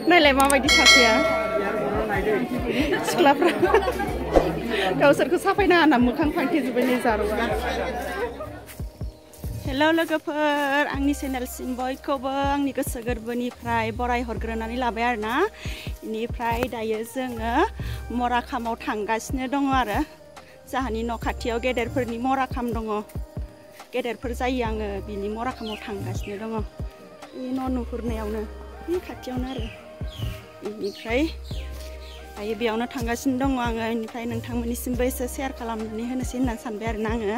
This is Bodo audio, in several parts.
नायलाय माबायदि सासेया सिख्लाफ्रा गावसोरखौ साफायना होना मोखां फांथेजोब्बाय नै जारुआ हेल' लोगोफोर आंनि चेनेलसिम बयखौबो आंनि गोसो गोरबोनिफ्राय बराय हरग्रोनानै लाबाय आरोना बेनिफ्राय दायो जोङो मराखामाव थांगासिनो दङ आरो जाहानि न' खाथियाव गेदेरफोरनि मराखाम दङ गेदेरफोर जायो आङो बिनि मराखामाव थांगासिनो दङ बे न' नुहुरनायावनो बे खाथियावनो आरो बेनिफ्राय दायो बेयावनो थांगासिनो दङ आङो बेनिफ्राय नोंथांमोननिसिमबो एसे शेयार खालामनानै होनोसै होननानै सानबाय आरोना आङो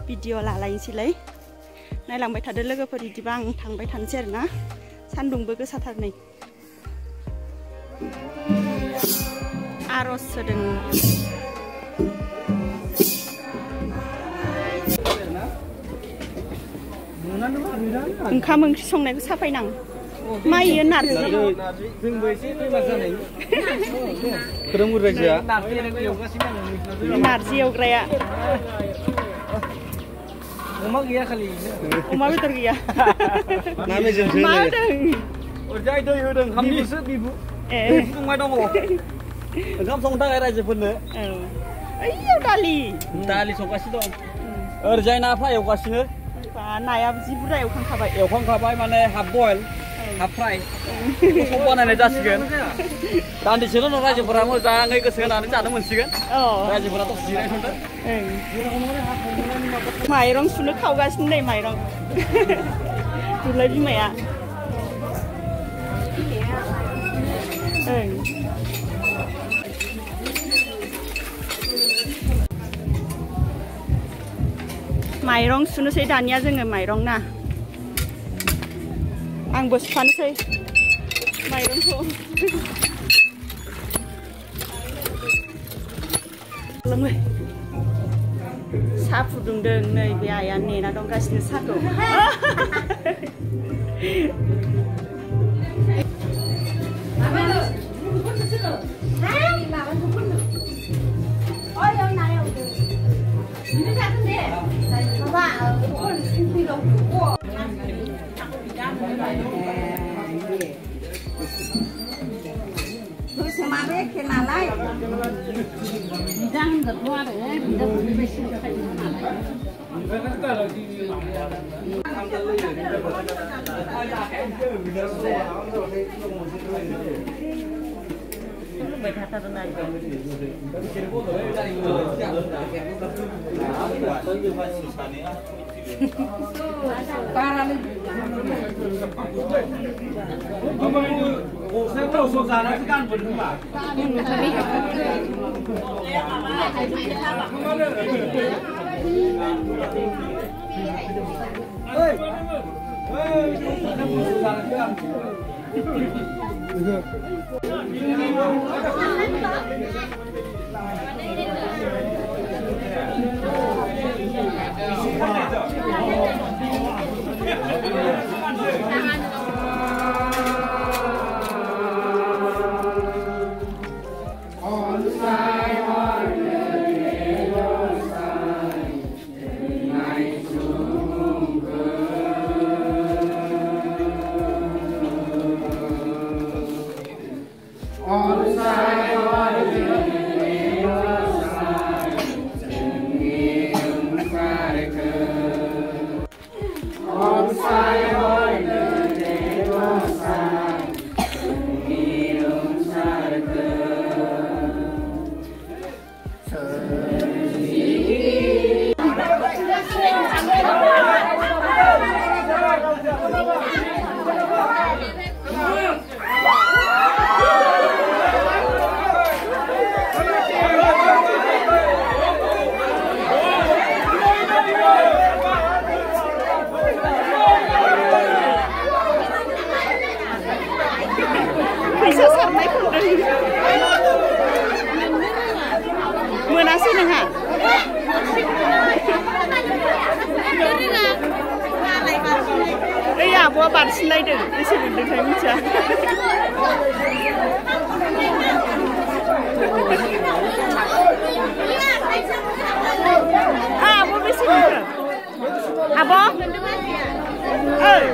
भिडिअ लालायनोसैलाय नायलांबाय थादो लोगोफोर बिदिबा आं थांबाय थानोसै आरोना सान्दुंबो गोसाथार नै आर'ज होदों ओंखाम ओंख्रि संनायखौ साफायनां माइयो नारजि जोंबो एसे बेमार जानाय फोरोंगुर रायजोआ नारजि एवग्राया अमा गैया खालि अमा बेदर गैया ना मेजेमसो मा होदों ओरैजाय दै होदों ओंखामनिसो बिबु फुदुंबाय दङ ओंखाम संनो थाखाय रायजोफोरनो ओइयाव दालि संगासिनो दं ओरैजाय नाफ्रा एवगासिनो नाया जि बुरजा एवखांखाबाय माने हाफ बयल हाफ फ्राय सब बानायनाय जासिगोन दान्दिसेल' न' रायजोफोरा मोजाङै गोसो होनानै जानो मोनसिगोन रायजोफोरा दसे जिरायनो थांदों माइरं सुनो खावगासिनो नै माइरं दुलाय बिमाया माइरं सुनोसै दानिया जोङो माइरं ना आंबो सुफानोसै माइरंखौ साहा फुदुंदों नै बे आइया नेना दंगासिनो साहाखौ मोनासै नोंहा ओइ आब'आ बारसिनलायदों बेसे मोनदोंथाय मिथिया आब' बेसे मोनदों आब' ओइ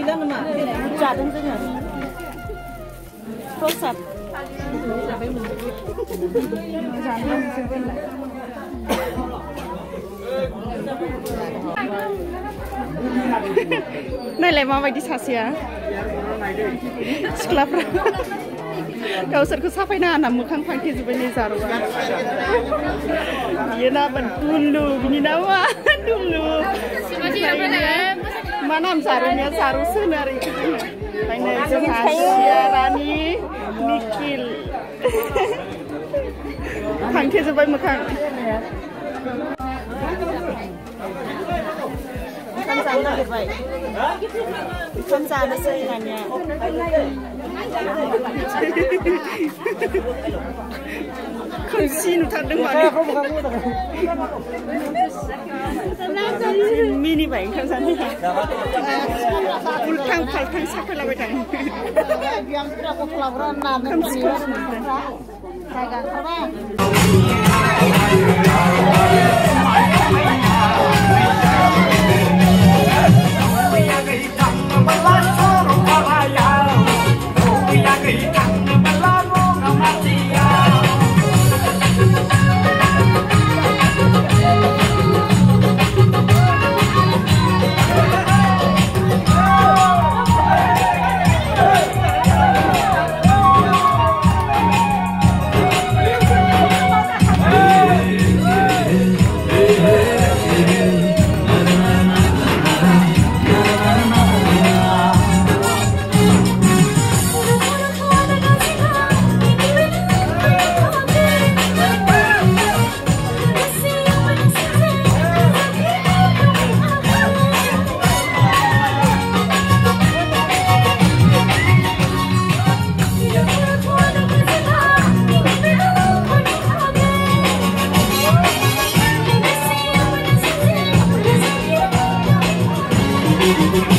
जादों जोङो प्रसाद नायलाय माबायदि सासेया सिख्लाफ्रा गावसोरखौ साफायना होना मोखां फांथेजोब्बाय नै जारुआ बियो नामोन दुल्लु बिनि नामा दुल्लु मा नाम जारुनिया जारुसो होनो आरो ओंखायनो जोंहा सियारानि निखिल फांथेजोब्बाय मोखां ओंखाम जानो नागिरबाय ओंखाम जानोसै दानिया खोमसि नुथारदों माने मिनिबाय ओंखाम जानो उल्थां फाल्थां साफायलाबाय थाङो खोमसि Thank you.